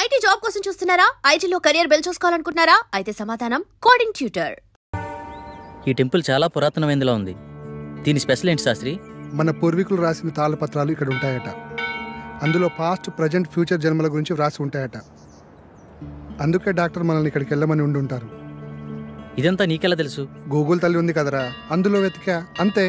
IT job కోసం చూస్తున్నారా? ఐటీలో కెరియర్ బిల్డ్ చేసుకోవాలనుకుంటున్నారా? అయితే సమాధానం కోడింగ్ ట్యూటర్. ఈ టెంపుల్ చాలా పురాతనమైనదిలా ఉంది. దీని స్పెషల్ ఏంటి శాస్త్రి? మన పూర్వీకులు రాసిన తాళపత్రాలు ఇక్కడ ఉంటాయట. అందులో పాస్ట్, ప్రజెంట్, ఫ్యూచర్ జన్మల గురించి వ్రాసి ఉంటాయట. అందుకే డాక్టర్ మనల్ని ఇక్కడికి వెళ్ళమని ఉండుంటారు. ఇదంతా నీకెలా తెలుసు? గూగుల్ తల్లి ఉంది కదరా, అందులో వెతికా అంతే.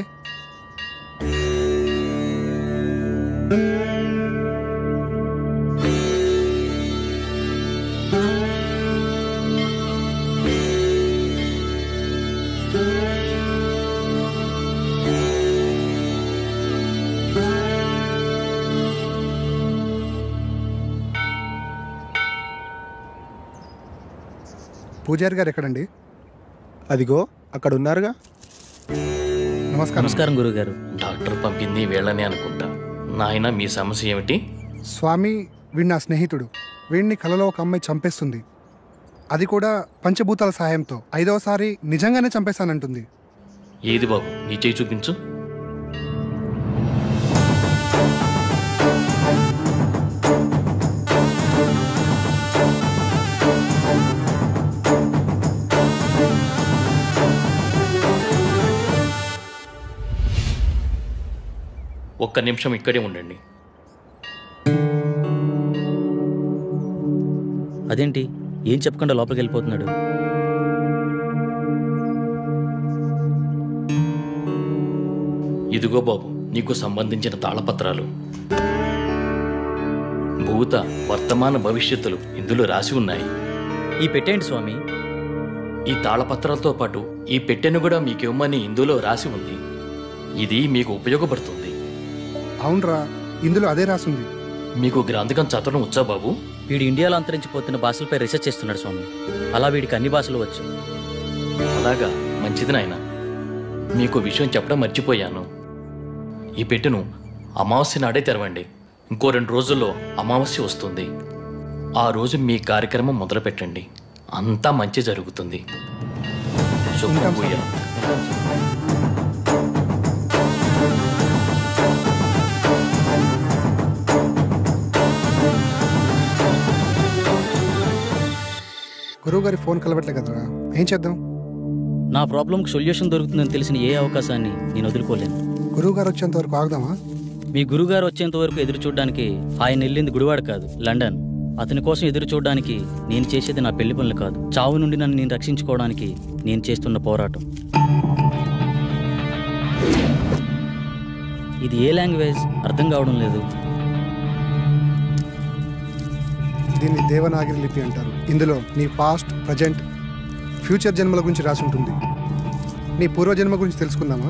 పూజారి గారు ఎక్కడండి? అదిగో అక్కడ ఉన్నారుగా. నమస్కారం. నమస్కారం గురుగారు. డాక్టర్ పంపింది వీళ్ళని అనుకుంటా. నాయన, మీ సమస్య ఏమిటి? స్వామి, వీడి నా స్నేహితుడు. వీడిని కలలో ఒక అమ్మాయి చంపేస్తుంది. అది కూడా పంచభూతాల సహాయంతో. 5వసారి నిజంగానే చంపేశానంటుంది. ఏది బాబు, నీ చేయి చూపించు. ఒక్క నిమిషం ఇక్కడే ఉండండి. అదేంటి ఏం చెప్పకుండా లోపలికి వెళ్ళిపోతున్నాడు? ఇదిగో బాబు, నీకు సంబంధించిన తాళపత్రాలు. భూత, వర్తమాన, భవిష్యత్తులు ఇందులో రాసి ఉన్నాయి. ఈ పెట్టేంటి స్వామి? ఈ తాళపత్రాలతో పాటు ఈ పెట్టెను కూడా మీకివ్వమని ఇందులో రాసి ఉంది. ఇది మీకు ఉపయోగపడుతుంది. అవునరా, ఇందులో అదే రాసింది. మీకు గ్రంథకం చదవడం వచ్చా బాబు? వీడు ఇండియాలో అంతరించిపోతున్న భాషలపై రీసెర్చ్ చేస్తున్నాడు స్వామి. అలా వీడికి అన్ని భాషలు వచ్చు. అలాగా, మంచిది నాయన. మీకు విషయం చెప్పడం మర్చిపోయాను. ఈ పెట్టెను అమావాస్య నాడే తెరవండి. ఇంకో 2 రోజుల్లో అమావాస్య వస్తుంది. ఆ రోజు మీ కార్యక్రమం మొదలు పెట్టండి. అంతా మంచి జరుగుతుంది. శుభ్రపూయ. గురువుగారి ఫోన్ కలవట్లే కదరా, ఏం చేద్దాం? నా ప్రాబ్లంకి సొల్యూషన్ దొరుకుతుందని తెలిసిన ఏ అవకాశాన్ని నేను వదులుకోలేను. గురువుగారు వచ్చేంత వరకు ఆగుదామా? మీ గురుగారు వచ్చేంత వరకు ఎదురు చూడడానికి ఆయన వెళ్ళింది గుడివాడ కాదు, లండన్. అతని కోసం ఎదురు చూడడానికి నేను చేసేది నా పెళ్లి పనులు కాదు, చావు నుండి నన్ను నేను రక్షించుకోవడానికి నేను చేస్తున్న పోరాటం. ఇది ఏ లాంగ్వేజ్ అర్థం కావడం లేదు. దీన్ని దేవనాగరి లిపి అంటారు. ఇందులో నీ పాస్ట్, ప్రజెంట్, ఫ్యూచర్ జన్మల గురించి రాసి ఉంటుంది. నీ పూర్వజన్మ గురించి తెలుసుకుందామా?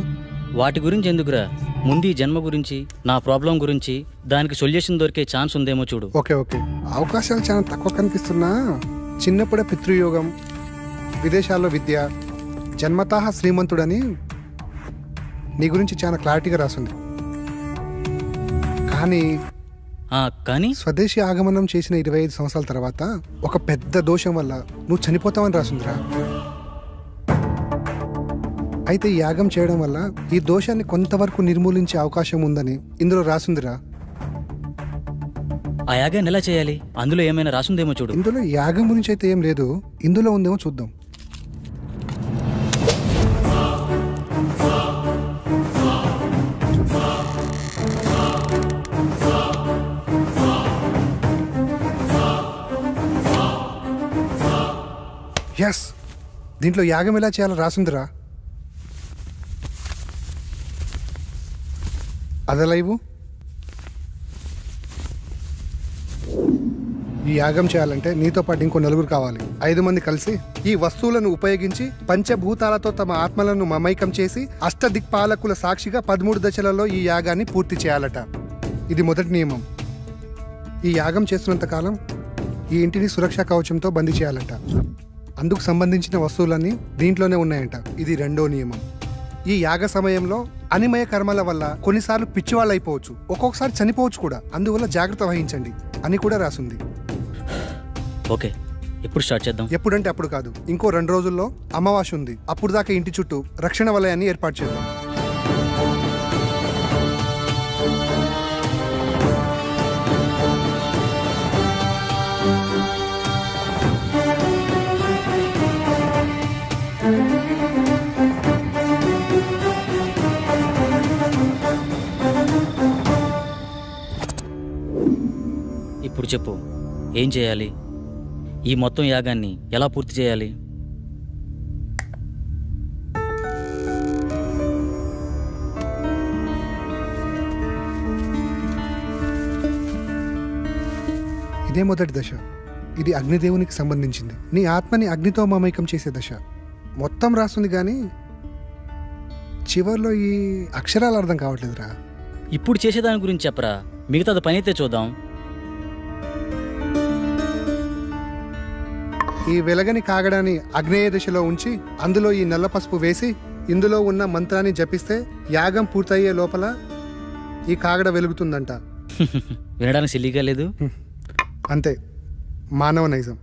వాటి గురించి ఎందుకురా, ముందు ఈ జన్మ గురించి, నా ప్రాబ్లం గురించి, దానికి సొల్యూషన్ దొరికే ఛాన్స్ ఉందేమో చూడు. ఓకే ఓకే, అవకాశాలు చాలా తక్కువ కనిపిస్తున్నా చిన్నప్పుడే పితృయోగం, విదేశాల్లో విద్య, జన్మతః శ్రీమంతుడని నీ గురించి చాలా క్లారిటీగా రాసింది. కానీ స్వదేశీ ఆగమనం చేసిన 25 సంవత్సరాల తర్వాత ఒక పెద్ద దోషం వల్ల నువ్వు చనిపోతావని రాసిందిరా. అయితే ఈ యాగం చేయడం వల్ల ఈ దోషాన్ని కొంతవరకు నిర్మూలించే అవకాశం ఉందని ఇందులో రాసిందిరా. ఆ యాగాన్ని ఎలా చేయాలి? అందులో ఏమైనా రాసిందేమో చూడు. ఇందులో యాగం గురించి అయితే ఏం లేదు, ఇందులో ఉందేమో చూద్దాం. ఎస్, దీంట్లో యాగం ఎలా చేయాలో రాసిందిరా. అదలా ఇవ్వు. ఈ యాగం చేయాలంటే నీతో పాటు ఇంకో 4 కావాలి. 5 మంది కలిసి ఈ వస్తువులను ఉపయోగించి పంచభూతాలతో తమ ఆత్మలను మమైకం చేసి అష్టదిక్పాలకుల సాక్షిగా 13 దశలలో ఈ యాగాన్ని పూర్తి చేయాలట. ఇది మొదటి నియమం. ఈ యాగం చేస్తున్నంత కాలం ఈ ఇంటిని సురక్షా కవచంతో బందీ చేయాలట. అందుకు సంబంధించిన వస్తువులన్నీ దీంట్లోనే ఉన్నాయంట. ఇది 2వ నియమం. ఈ యాగ సమయంలో అనిమయ కర్మల వల్ల కొన్నిసార్లు పిచ్చివాళ్ళు అయిపోవచ్చు, ఒక్కొక్కసారి చనిపోవచ్చు కూడా. అందువల్ల జాగ్రత్త వహించండి అని కూడా రాసింది. ఓకే, ఎప్పుడు స్టార్ట్ చేద్దాం? ఎప్పుడంటే అప్పుడు కాదు, ఇంకో 2 రోజుల్లో అమావాస్య ఉంది. అప్పుడు దాకా ఇంటి చుట్టూ రక్షణ వలయాన్ని ఏర్పాటు చేద్దాం. చెప్పు, ఏం చేయాలి? ఈ మొత్తం యాగాన్ని ఎలా పూర్తి చేయాలి? ఇదే మొదటి దశ. ఇది అగ్నిదేవునికి సంబంధించింది. నీ ఆత్మని అగ్నితో మమైకం చేసే దశ. మొత్తం రాస్తుంది కానీ చివర్లో ఈ అక్షరాలు అర్థం కావట్లేదురా. ఇప్పుడు చేసేదాని గురించి చెప్పరా, మిగతాది పని అయితే చూద్దాం. ఈ వెలగని కాగడాన్ని అగ్నేయ దశలో ఉంచి అందులో ఈ నల్ల పసుపు వేసి ఇందులో ఉన్న మంత్రాన్ని జపిస్తే యాగం పూర్తయ్యే లోపల ఈ కాగడ వెలుగుతుందంట. వినడానికి సిల్లీగా లేదు. అంతే, మానవ నైజం.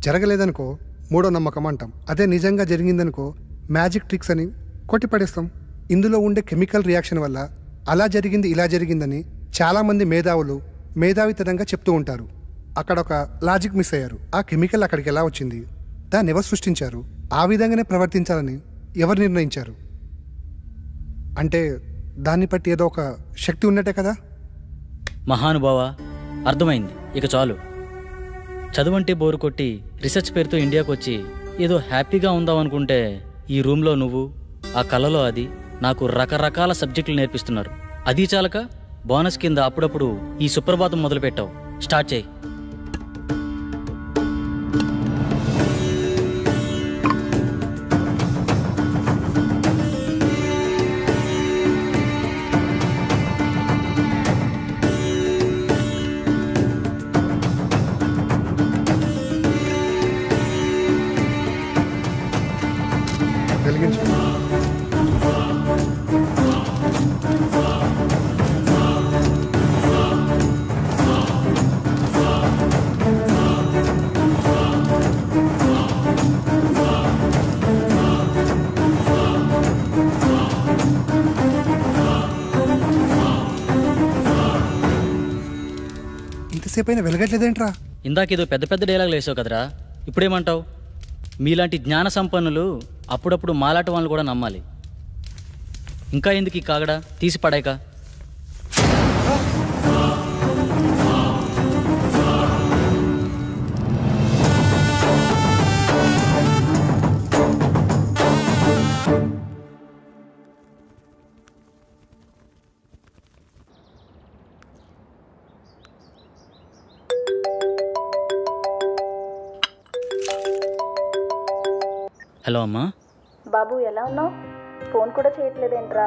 జరగలేదనుకో మూడో నమ్మకం అంటాం. అదే నిజంగా జరిగిందనుకో మ్యాజిక్ ట్రిక్స్ అని కొట్టిపడేస్తాం. ఇందులో ఉండే కెమికల్ రియాక్షన్ వల్ల అలా జరిగింది ఇలా జరిగిందని చాలామంది మేధావితనంగా చెప్తూ ఉంటారు. అక్కడ ఒక లాజిక్ మిస్ అయ్యారు. ఆ కెమికల్ అక్కడికి ఎలా వచ్చింది, దాన్ని ఎవరు సృష్టించారు, ఆ విధంగానే ప్రవర్తించాలని ఎవరు నిర్ణయించారు? అంటే దాన్ని బట్టి ఏదో ఒక శక్తి ఉన్నట్టే కదా. మహానుభావ, అర్థమైంది. ఇక చాలు. చదువంటే బోరు కొట్టి రీసెర్చ్ పేరుతో ఇండియాకు వచ్చి ఏదో హ్యాపీగా ఉందాం అనుకుంటే ఈ రూమ్లో నువ్వు, ఆ కళలో అది నాకు రకరకాల సబ్జెక్టులు నేర్పిస్తున్నారు. అది చాలక బోనస్ కింద అప్పుడప్పుడు ఈ సుప్రభాతం మొదలు పెట్టావు. స్టార్ట్ చేయి. వెలిగించు. ఇంతసేపు అయినా వెలగట్లేదేంట్రా? ఇందాకేదో పెద్ద పెద్ద డైలాగులు వేసావు కదరా, ఇప్పుడేమంటావు? మీలాంటి జ్ఞాన సంపన్నులు అప్పుడప్పుడు మాలాట వాళ్ళని కూడా నమ్మాలి. ఇంకా ఎందుకు ఈ కాగడా, తీసి పడాక. హలో అమ్మా. బాబు ఎలా ఉన్నావు? ఫోన్ కూడా చేయట్లేదేంట్రా?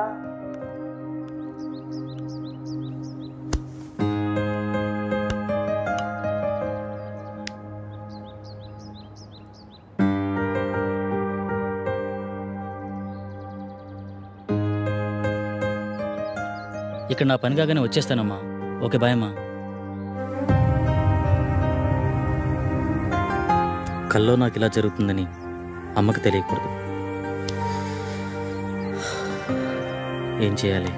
ఇక్కడ నా పని కాగానే వచ్చేస్తానమ్మా. ఓకే, బాయ్ అమ్మా. కల్లో నాకు ఇలా జరుగుతుందని అమ్మకు తెలియకూడదు. ఏం చేయాలి?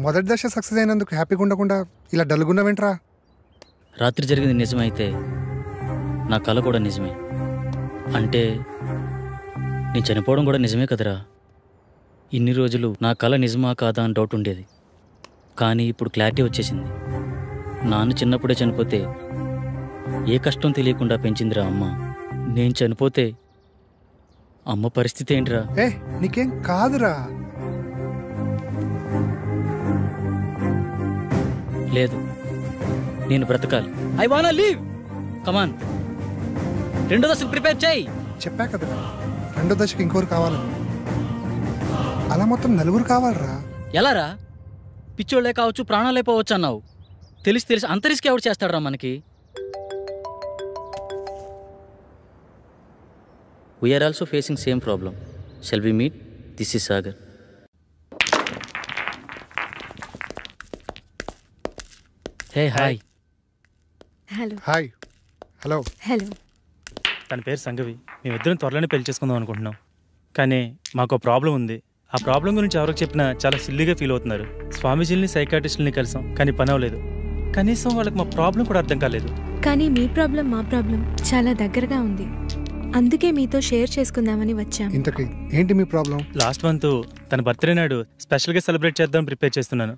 మొదటి దశ సక్సెస్ అయినందుకు హ్యాపీగా ఉండకుండా ఇలా డల్గున్నావేంట్రా? రాత్రి జరిగింది నిజమైతే నా కళ కూడా నిజమే. అంటే నేను చనిపోవడం కూడా నిజమే కదరా. ఇన్ని రోజులు నా కళ నిజమా కాదా అని డౌట్ ఉండేది. కానీ ఇప్పుడు క్లారిటీ వచ్చేసింది. నాన్న చిన్నప్పుడే చనిపోతే ఏ కష్టం తెలియకుండా పెంచిందిరా అమ్మ. నేను చనిపోతే అమ్మ పరిస్థితి ఏంట్రా? నీకేం కాదురా. లేదు, నేను బ్రతకాలి. I want live. కమాన్, రెండో దశకు ప్రిపేర్ చేయి. చెప్పా కదరా, రెండో దశకి ఇంకోరు కావాలని. అలా మొత్తం నలుగురు కావాలరా. ఎలారా? పిచ్చోళ్లే కావచ్చు, ప్రాణాలే పోవచ్చు అన్నావు. తెలిసి అంత రిస్క్ ఎవరు చేస్తాడరా మనకి? We're also facing same problem. Shall we meet? This is Sagar. Hey hi. Hello. Hi. Hello. Hello. తన పేరు సంగవి. మేమిద్దరం త్వరలోనే పెళ్లి చేసుకుందాం అనుకుంటున్నాం. కానీ మాకు ప్రాబ్లం ఉంది. ఆ ప్రాబ్లం గురించి ఎవరికి చెప్పినా చాలా సిల్లీగా ఫీల్ అవుతున్నారు. స్వామీజీని, సైకాట్రిస్టులని కలిసాం, కానీ పని అవ్వలేదు. కనీసం వాళ్ళకి మా ప్రాబ్లం కూడా అర్థం కాలేదు. కానీ మీ ప్రాబ్లం మా ప్రాబ్లం చాలా దగ్గరగా ఉంది. అందుకే మీతో షేర్ చేసుకుందామని వచ్చాం. ఇంతకీ ఏంటి మీ ప్రాబ్లం? లాస్ట్ మంత్ తన బర్త్డే నాడు స్పెషల్గా సెలబ్రేట్ చేద్దాం ప్రిపేర్ చేస్తున్నాను.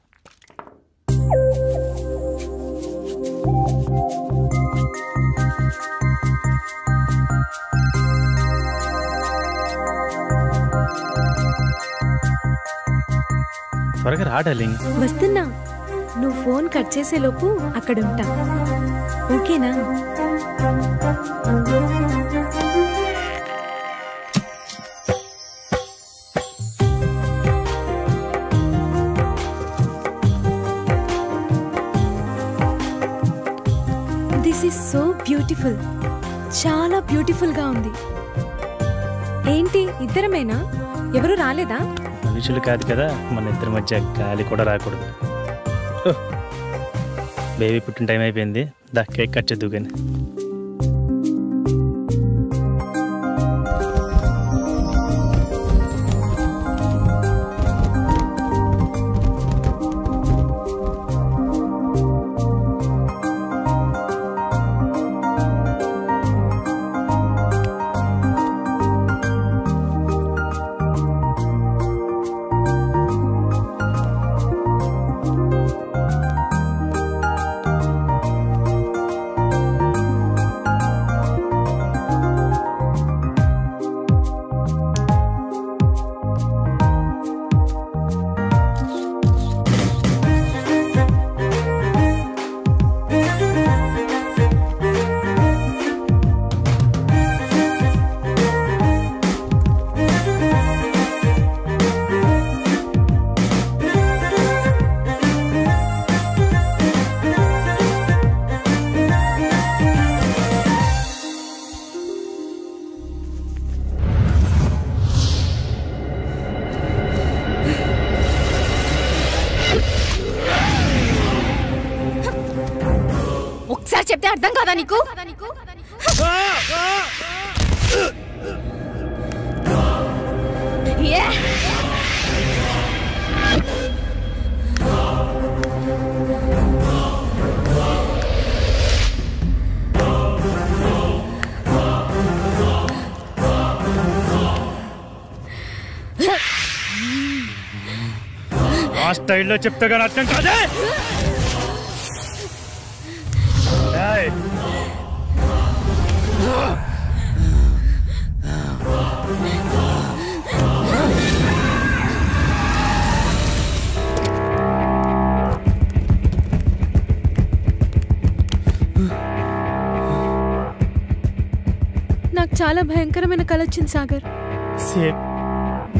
త్వరగా రా డార్లింగ్. వస్తున్నా. నువ్వు ఫోన్ కట్ చేసేలోపు అక్కడ ఉంటా. ఓకేనా? This is so beautiful. చాలా బ్యూటిఫుల్గా ఉంది. ఏంటి ఇద్దరమేనా? ఎవరు రాలేదా? మనుషులు కాదు కదా, మన ఇద్దరి మధ్య గాలి కూడా రాకూడదు. బేబీ పుట్టిన టైం అయిపోయింది. దా కేక్ కట్ చేద్దు కానీ. ఒకసారి చెప్తే అర్థం కాదా నీకు? ఆ స్టైల్లో చెప్తే కానీ అర్థం కాదే. నాకు చాలా భయంకరమైన కల వచ్చింది సాగర్. సేమ్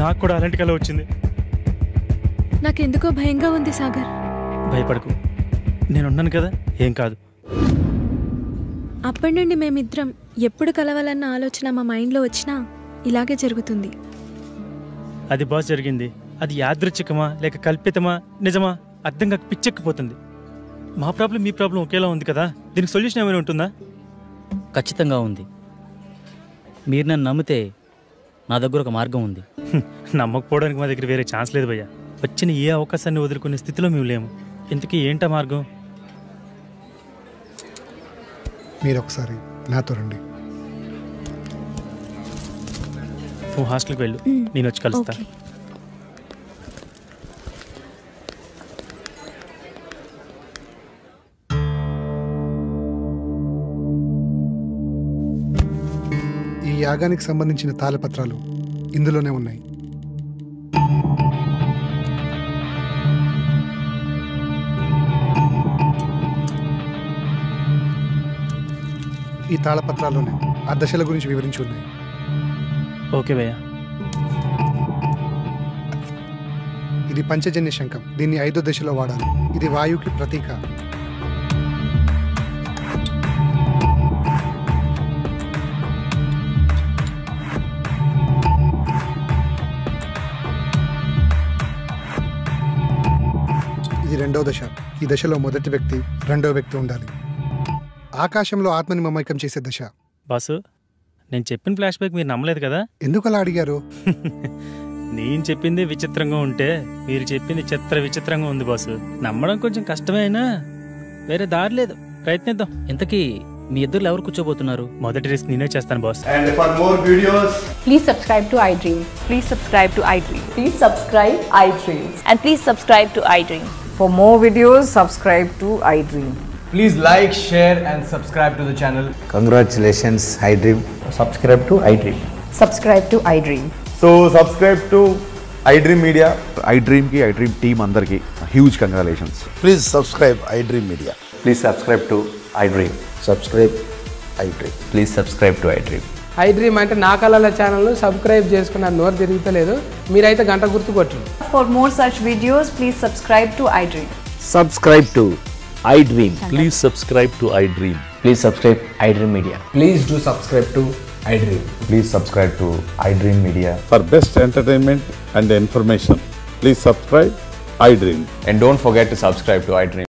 నాకు కూడా అలాంటి కల వచ్చింది. నాకెందుకో భయంగా ఉంది సాగర్. భయపడకు, నేనున్నాను కదా, ఏం కాదు. అప్పటి నుండి మేమిద్దరం ఎప్పుడు కలవాలన్న ఆలోచన మా మైండ్లో వచ్చినా ఇలాగే జరుగుతుంది. అది బాస్ జరిగింది. అది యాదృచ్ఛికమా లేక కల్పితమా నిజమా అర్థం కాక పిచ్చెక్కిపోతుంది. మా ప్రాబ్లం మీ ప్రాబ్లం ఒకేలా ఉంది కదా, దీనికి సొల్యూషన్ ఏమైనా ఉంటుందా? ఖచ్చితంగా ఉంది. మీరు నన్ను నమ్మితే నా దగ్గర ఒక మార్గం ఉంది. నమ్మకపోవడానికి మా దగ్గర వేరే ఛాన్స్ లేదు భయ్యా. వచ్చిన ఏ అవకాశాన్ని వదులుకునే స్థితిలో మేము లేము. ఇంతకీ ఏంటా మార్గం? మీరు ఒకసారి నాతో రండి. నువ్వు హాస్టల్కి వెళ్ళు, నేను వచ్చి కలుస్తా. ఓకే. ఈ యాగానికి సంబంధించిన తాళపత్రాలు ఇందులోనే ఉన్నాయి. ఈ తాళపత్రాల్లోనే ఆ దశల గురించి వివరించి ఉన్నాయి. ఓకే భయ్యా. ఇది పంచజన్య శంఖం. దీన్ని 5వ దశలో వాడాలి. ఇది వాయువుకి ప్రతీక. ఇది 2వ దశ. ఈ దశలో మొదటి వ్యక్తి, 2వ వ్యక్తి ఉండాలి. ఆకాశంలో ఆత్మని మమైకం చేసే దశ. బాసు, నేను చెప్పిన ఫ్లాష్ బ్యాక్ మీరు నమ్మలేదు కదా? ఎందుకు అలా అడిగారు? నేను చెప్పింది విచిత్రంగా ఉంటే మీరు చెప్పింది విచిత్రంగా ఉంది బాసు. నమ్మడం కొంచెం కష్టమే అయినా వేరే దారి లేదు, ప్రయత్నిద్దాం. ఇంతకీ మీ ఇద్దరు ఎవరు కూర్చోబోతున్నారు? మొదటి రిస్క్ నేనే చేస్తాను boss. And for more videos, Please subscribe to iDream. Please subscribe to iDream. Please subscribe iDream. And please subscribe to iDream. For more videos, subscribe to iDream. please like, share and subscribe to the channel. Congratulations, iDream. Subscribe to iDream. Subscribe to iDream. So subscribe to iDream Media. iDream ki iDream team andarki huge congratulations. Please subscribe iDream Media. Please subscribe to iDream. Subscribe iDream. Please subscribe to iDream. iDream అంటే నా కళల channel subscribe చేసుకున్న నోరు తిరుగుతలేదు, మీరైతే గంట గుర్తు కొట్టండి. For more such videos, please subscribe to iDream. Subscribe to iDream. Please subscribe to iDream. Please subscribe iDream Media. Please do subscribe to iDream. Please subscribe to iDream Media. For best entertainment and information, please subscribe iDream. And don't forget to subscribe to iDream.